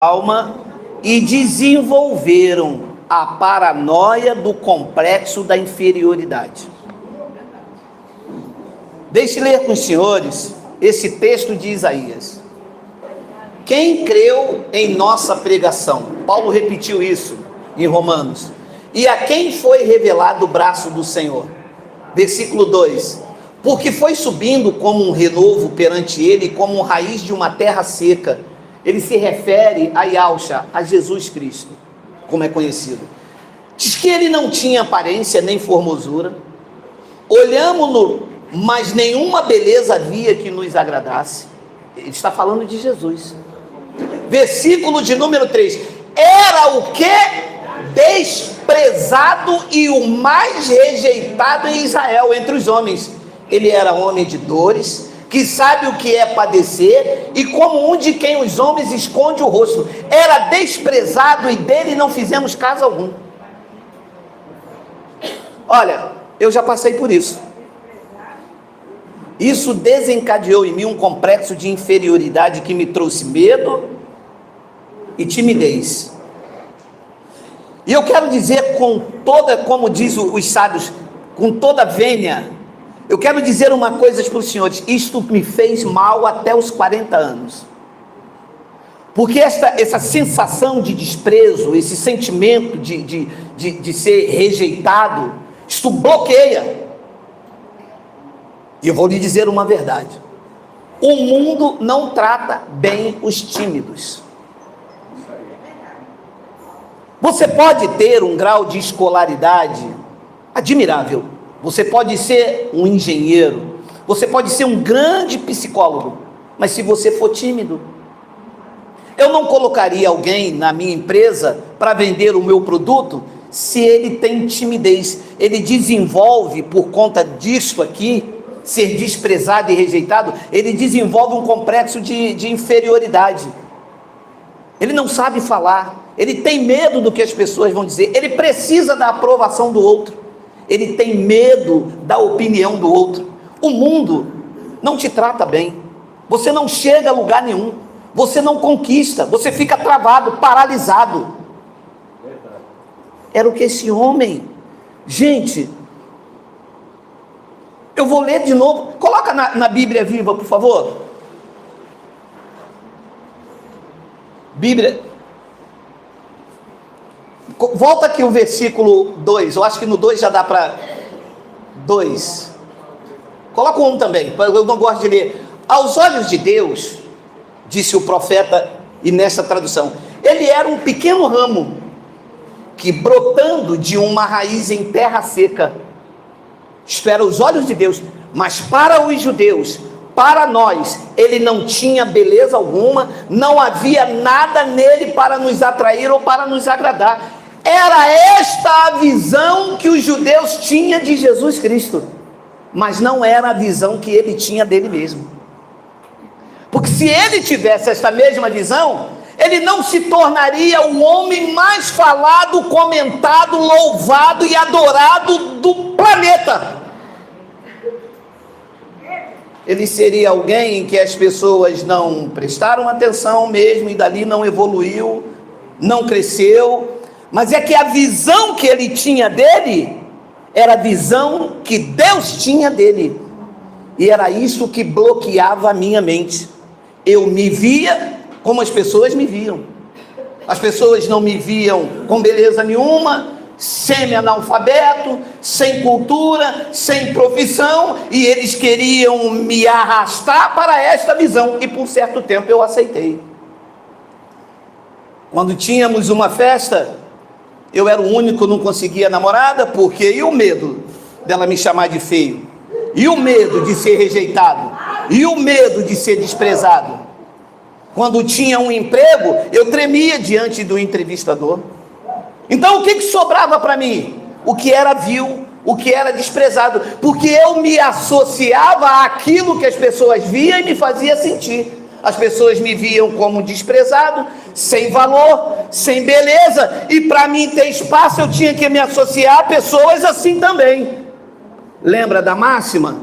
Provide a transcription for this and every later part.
alma e desenvolveram a paranoia do complexo da inferioridade. Deixe ler com os senhores esse texto de Isaías. Quem creu em nossa pregação? Paulo repetiu isso em Romanos. E a quem foi revelado o braço do Senhor? Versículo 2. Porque foi subindo como um renovo perante ele, como raiz de uma terra seca. Ele se refere a Yahshua, a Jesus Cristo, como é conhecido. Diz que ele não tinha aparência nem formosura. Olhamos-no, mas nenhuma beleza havia que nos agradasse. Ele está falando de Jesus. Versículo de número 3. Era o que? Desprezado e o mais rejeitado em Israel, entre os homens. Ele era homem de dores, que sabe o que é padecer, e como um de quem os homens esconde o rosto. Era desprezado e dele não fizemos caso algum. Olha, eu já passei por isso. Isso desencadeou em mim um complexo de inferioridade que me trouxe medo e timidez. E eu quero dizer com toda, como diz os sábios, com toda vênia, eu quero dizer uma coisa para os senhores: isto me fez mal até os 40 anos. Porque essa sensação de desprezo, esse sentimento de ser rejeitado, isto bloqueia. E eu vou lhe dizer uma verdade: o mundo não trata bem os tímidos. Você pode ter um grau de escolaridade admirável, você pode ser um engenheiro, você pode ser um grande psicólogo, mas se você for tímido, eu não colocaria alguém na minha empresa para vender o meu produto se ele tem timidez. Ele desenvolve, por conta disso aqui, ser desprezado e rejeitado, ele desenvolve um complexo de inferioridade. Ele não sabe falar, ele tem medo do que as pessoas vão dizer, ele precisa da aprovação do outro, ele tem medo da opinião do outro. O mundo não te trata bem, você não chega a lugar nenhum, você não conquista, você fica travado, paralisado. Era o que esse homem, gente, eu vou ler de novo, coloca na Bíblia Viva, por favor. Bíblia, volta aqui o versículo 2, eu acho que no 2 já dá para 2, coloca o 1 também, eu não gosto de ler. Aos olhos de Deus, disse o profeta, e nessa tradução, ele era um pequeno ramo, que brotando de uma raiz em terra seca, isto era os olhos de Deus, mas para os judeus, para nós, ele não tinha beleza alguma, não havia nada nele para nos atrair ou para nos agradar. Era esta a visão que os judeus tinham de Jesus Cristo, mas não era a visão que ele tinha dele mesmo. Porque se ele tivesse esta mesma visão, ele não se tornaria o homem mais falado, comentado, louvado e adorado do planeta. Ele seria alguém que as pessoas não prestaram atenção mesmo, e dali não evoluiu, não cresceu. Mas é que a visão que ele tinha dele era a visão que Deus tinha dele, e era isso que bloqueava a minha mente. Eu me via como as pessoas me viam. As pessoas não me viam com beleza nenhuma, semi-analfabeto, sem cultura, sem profissão, e eles queriam me arrastar para esta visão, e por certo tempo eu aceitei. Quando tínhamos uma festa, eu era o único que não conseguia namorada, porque e o medo dela me chamar de feio, e o medo de ser rejeitado, e o medo de ser desprezado. Quando tinha um emprego, eu tremia diante do entrevistador. Então o que sobrava para mim? O que era vil, o que era desprezado, porque eu me associava àquilo que as pessoas viam e me fazia sentir. As pessoas me viam como desprezado, sem valor, sem beleza, e para mim ter espaço eu tinha que me associar a pessoas assim também. Lembra da máxima?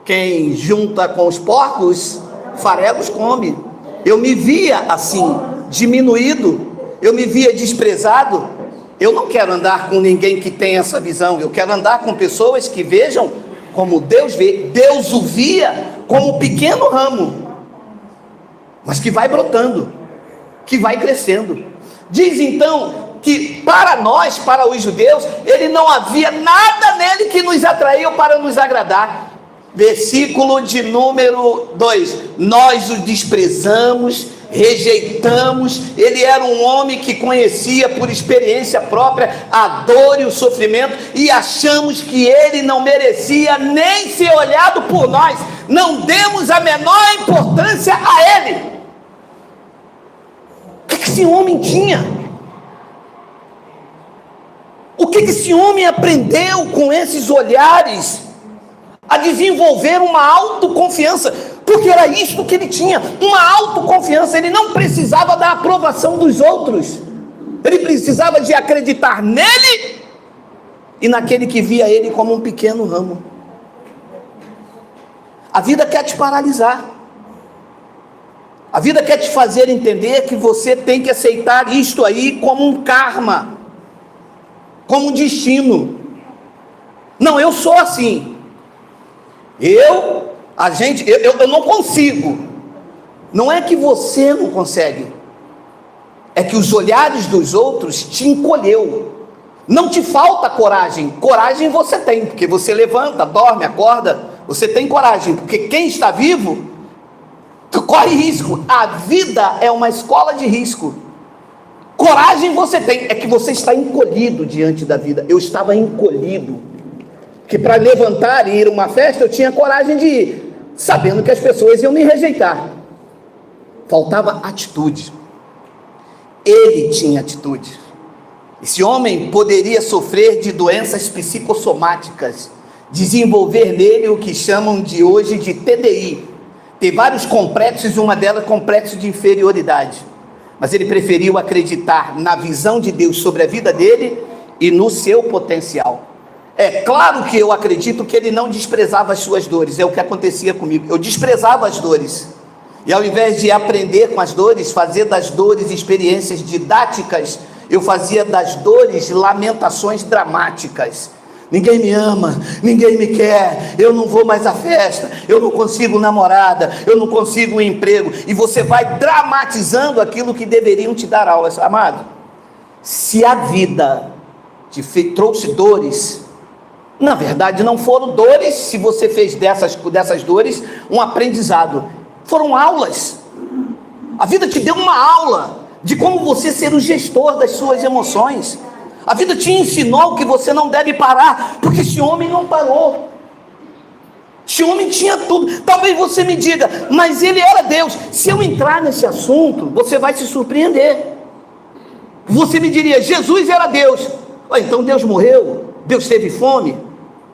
Quem junta com os porcos, faregos come. Eu me via assim, diminuído, eu me via desprezado. Eu não quero andar com ninguém que tenha essa visão. Eu quero andar com pessoas que vejam como Deus vê. Deus o via como um pequeno ramo, mas que vai brotando, que vai crescendo. Diz então que para nós, para os judeus, ele não havia nada nele que nos atraiu para nos agradar. Versículo de número 2: nós o desprezamos, rejeitamos. Ele era um homem que conhecia por experiência própria a dor e o sofrimento, e achamos que ele não merecia nem ser olhado por nós. Não demos a menor importância a ele. O que esse homem tinha? O que esse homem aprendeu com esses olhares? A desenvolver uma autoconfiança, porque era isso que ele tinha, uma autoconfiança. Ele não precisava da aprovação dos outros, ele precisava de acreditar nele e naquele que via ele como um pequeno ramo. A vida quer te paralisar, a vida quer te fazer entender que você tem que aceitar isto aí como um karma, como um destino. Não, eu sou assim. Eu não consigo. Não é que você não consegue, é que os olhares dos outros te encolheu. Não te falta coragem. Coragem você tem, porque você levanta, dorme, acorda. Você tem coragem, porque quem está vivo corre risco. A vida é uma escola de risco. Coragem você tem, é que você está encolhido diante da vida. Eu estava encolhido, que para levantar e ir a uma festa eu tinha coragem de ir, sabendo que as pessoas iam me rejeitar. Faltava atitude. Ele tinha atitude. Esse homem poderia sofrer de doenças psicossomáticas, desenvolver nele o que chamam de hoje de TDI, ter vários complexos, uma delas complexo de inferioridade, mas ele preferiu acreditar na visão de Deus sobre a vida dele e no seu potencial. É claro que eu acredito que ele não desprezava as suas dores. É o que acontecia comigo. Eu desprezava as dores, e ao invés de aprender com as dores, fazer das dores experiências didáticas, eu fazia das dores lamentações dramáticas. Ninguém me ama, ninguém me quer, eu não vou mais à festa, eu não consigo namorada, eu não consigo um emprego, e você vai dramatizando aquilo que deveriam te dar aulas. Amado, se a vida te trouxe dores, na verdade não foram dores, se você fez dessas dores um aprendizado, foram aulas. A vida te deu uma aula de como você ser o gestor das suas emoções. A vida te ensinou que você não deve parar, porque esse homem não parou. Esse homem tinha tudo. Talvez você me diga, mas ele era Deus. Se eu entrar nesse assunto, você vai se surpreender. Você me diria, Jesus era Deus. Então Deus morreu, Deus teve fome,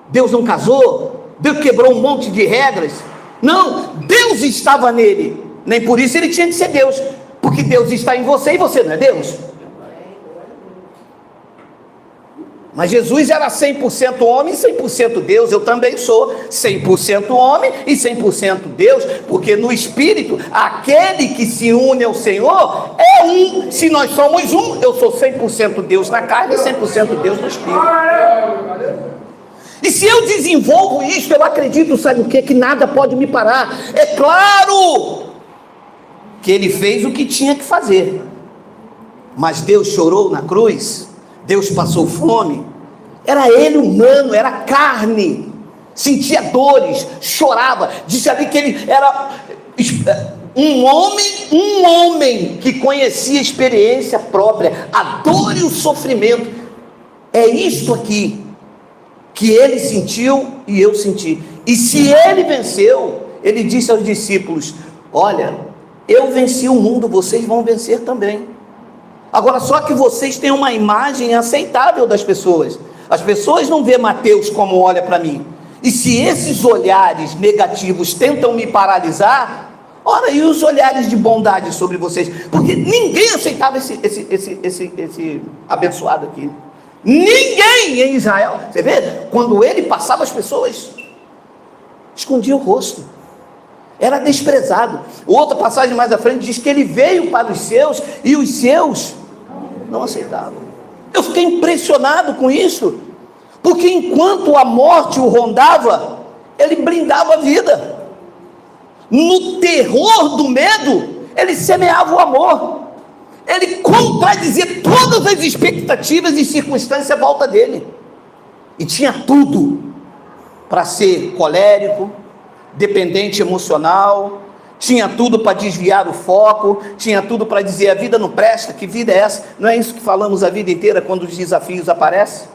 Deus não casou, Deus quebrou um monte de regras. Não, Deus estava nele. Nem por isso ele tinha que ser Deus, porque Deus está em você e você não é Deus. Mas Jesus era 100% homem e 100% Deus. Eu também sou 100% homem e 100% Deus, porque no Espírito, aquele que se une ao Senhor é um. Se nós somos um, eu sou 100% Deus na carne e 100% Deus no Espírito. E se eu desenvolvo isto, eu acredito, sabe o que? Que nada pode me parar. É claro que ele fez o que tinha que fazer, mas Deus chorou na cruz, Deus passou fome. Era ele humano, era carne, sentia dores, chorava. Disse ali que ele era um homem que conhecia a experiência própria, a dor e o sofrimento. É isto aqui que ele sentiu e eu senti. E se ele venceu, ele disse aos discípulos: olha, eu venci o mundo, vocês vão vencer também. Agora, só que vocês têm uma imagem aceitável das pessoas. As pessoas não vê Mateus como olha para mim. E se esses olhares negativos tentam me paralisar, ora, e os olhares de bondade sobre vocês? Porque ninguém aceitava esse abençoado aqui. Ninguém em Israel. Você vê? Quando ele passava, as pessoas escondiam o rosto. era desprezado. Outra passagem mais à frente diz que ele veio para os seus e os seus não aceitavam. Eu fiquei impressionado com isso, porque enquanto a morte o rondava, ele brindava a vida. No terror do medo, ele semeava o amor. Ele contradizia todas as expectativas e circunstâncias à volta dele. E tinha tudo para ser colérico, dependente emocional, tinha tudo para desviar o foco, tinha tudo para dizer: a vida não presta, que vida é essa? Não é isso que falamos a vida inteira quando os desafios aparecem?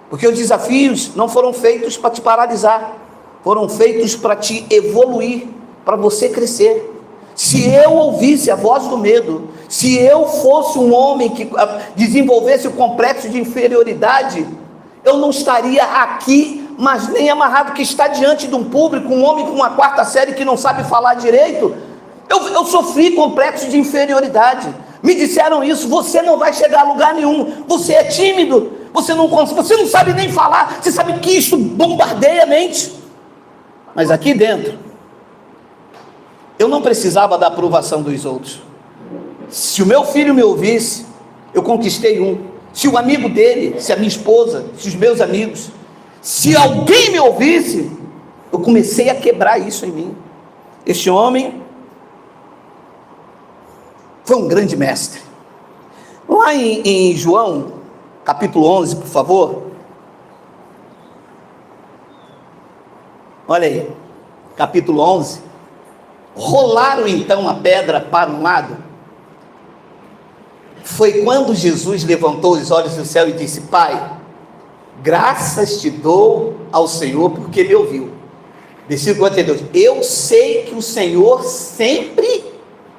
Porque os desafios não foram feitos para te paralisar, foram feitos para te evoluir, para você crescer. Se eu ouvisse a voz do medo, se eu fosse um homem que desenvolvesse o complexo de inferioridade, eu não estaria aqui, mas nem amarrado, que está diante de um público, um homem com uma 4ª série que não sabe falar direito. Eu sofri complexo de inferioridade. Me disseram isso: você não vai chegar a lugar nenhum, você é tímido, você não sabe nem falar, você sabe que isso bombardeia a mente. Mas aqui dentro, eu não precisava da aprovação dos outros. Se o meu filho me ouvisse, eu conquistei um. Se o amigo dele, se a minha esposa, se os meus amigos, se alguém me ouvisse, eu comecei a quebrar isso em mim. Este homem foi um grande mestre. Lá em João, capítulo 11, por favor. Olha aí, capítulo 11. Rolaram então a pedra para um lado. Foi quando Jesus levantou os olhos do céu e disse: Pai, graças te dou ao Senhor, porque me ouviu. Versículo 42. Eu sei que o Senhor sempre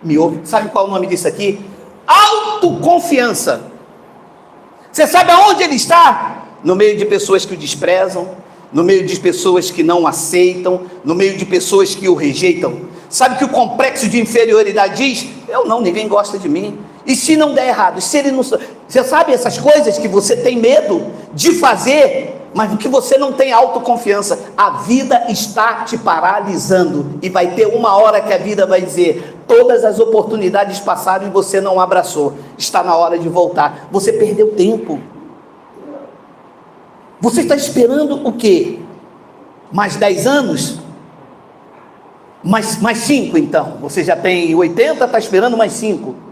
me ouve. Sabe qual é o nome disso aqui? Autoconfiança. Você sabe aonde ele está? No meio de pessoas que o desprezam, no meio de pessoas que não aceitam, no meio de pessoas que o rejeitam. Sabe que o complexo de inferioridade diz: ninguém gosta de mim. E se não der errado? Se ele não... Você sabe essas coisas que você tem medo de fazer, mas que você não tem autoconfiança. A vida está te paralisando. E vai ter uma hora que a vida vai dizer: todas as oportunidades passaram e você não abraçou. Está na hora de voltar. Você perdeu tempo. Você está esperando o quê? Mais 10 anos? Mais 5 então? Você já tem 80, está esperando mais 5.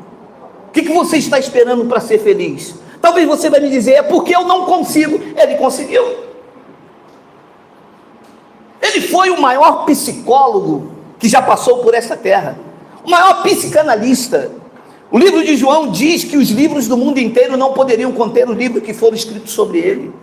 O que você está esperando para ser feliz? Talvez você vai me dizer: é porque eu não consigo. Ele conseguiu. Ele foi o maior psicólogo que já passou por esta terra, o maior psicanalista. O livro de João diz que os livros do mundo inteiro não poderiam conter o livro que for escrito sobre ele.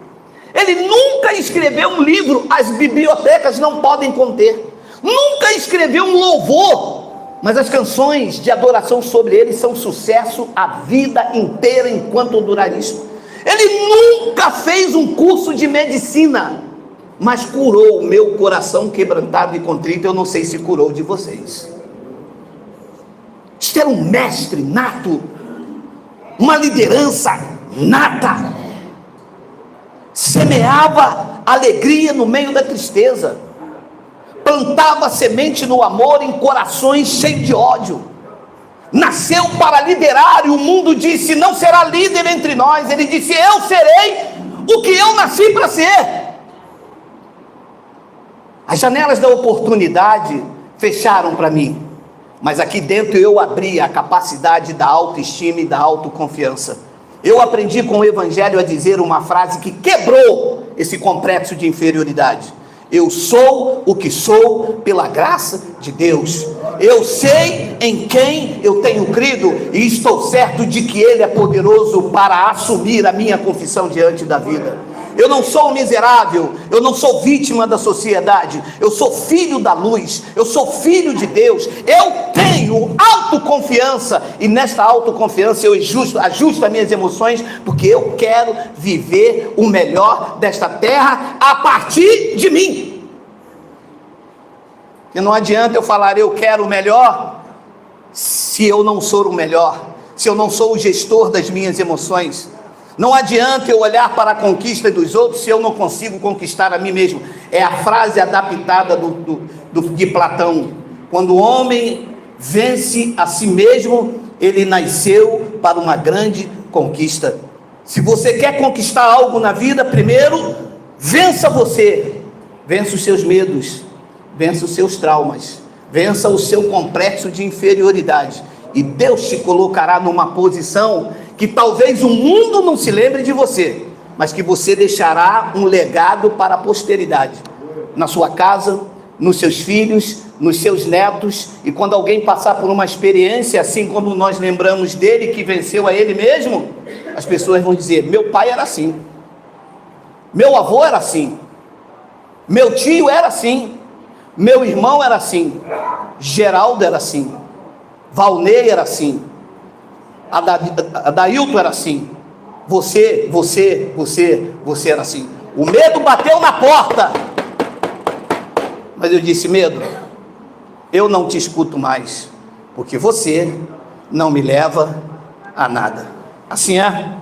Ele nunca escreveu um livro, as bibliotecas não podem conter. Nunca escreveu um louvor, mas as canções de adoração sobre ele são sucesso a vida inteira enquanto durar isso. Ele nunca fez um curso de medicina, mas curou o meu coração quebrantado e contrito. Eu não sei se curou de vocês. Isto era um mestre nato, uma liderança nata. Semeava alegria no meio da tristeza, plantava semente no amor em corações cheios de ódio. Nasceu para liderar, e o mundo disse: não será líder entre nós. Ele disse: eu serei o que eu nasci para ser. As janelas da oportunidade fecharam para mim, mas aqui dentro eu abri a capacidade da autoestima e da autoconfiança. Eu aprendi com o Evangelho a dizer uma frase que quebrou esse complexo de inferioridade: eu sou o que sou pela graça de Deus. Eu sei em quem eu tenho crido e estou certo de que Ele é poderoso para assumir a minha confissão diante da vida. Eu não sou um miserável, eu não sou vítima da sociedade, eu sou filho da luz, eu sou filho de Deus. Eu tenho autoconfiança, e nesta autoconfiança eu ajusto as minhas emoções, porque eu quero viver o melhor desta terra a partir de mim. E não adianta eu falar eu quero o melhor, se eu não sou o melhor, se eu não sou o gestor das minhas emoções. Não adianta eu olhar para a conquista dos outros se eu não consigo conquistar a mim mesmo. É a frase adaptada de Platão. Quando o homem vence a si mesmo, ele nasceu para uma grande conquista. Se você quer conquistar algo na vida, primeiro, vença você. Vença os seus medos, vença os seus traumas, vença o seu complexo de inferioridade. E Deus te colocará numa posição que talvez o mundo não se lembre de você, mas que você deixará um legado para a posteridade. Na sua casa, nos seus filhos, nos seus netos. E quando alguém passar por uma experiência, assim como nós lembramos dele, que venceu a ele mesmo, as pessoas vão dizer: meu pai era assim, meu avô era assim, meu tio era assim, meu irmão era assim, Geraldo era assim, Valnei era assim, Adailton era assim, você era assim. O medo bateu na porta, mas eu disse: medo, eu não te escuto mais, porque você não me leva a nada. Assim é?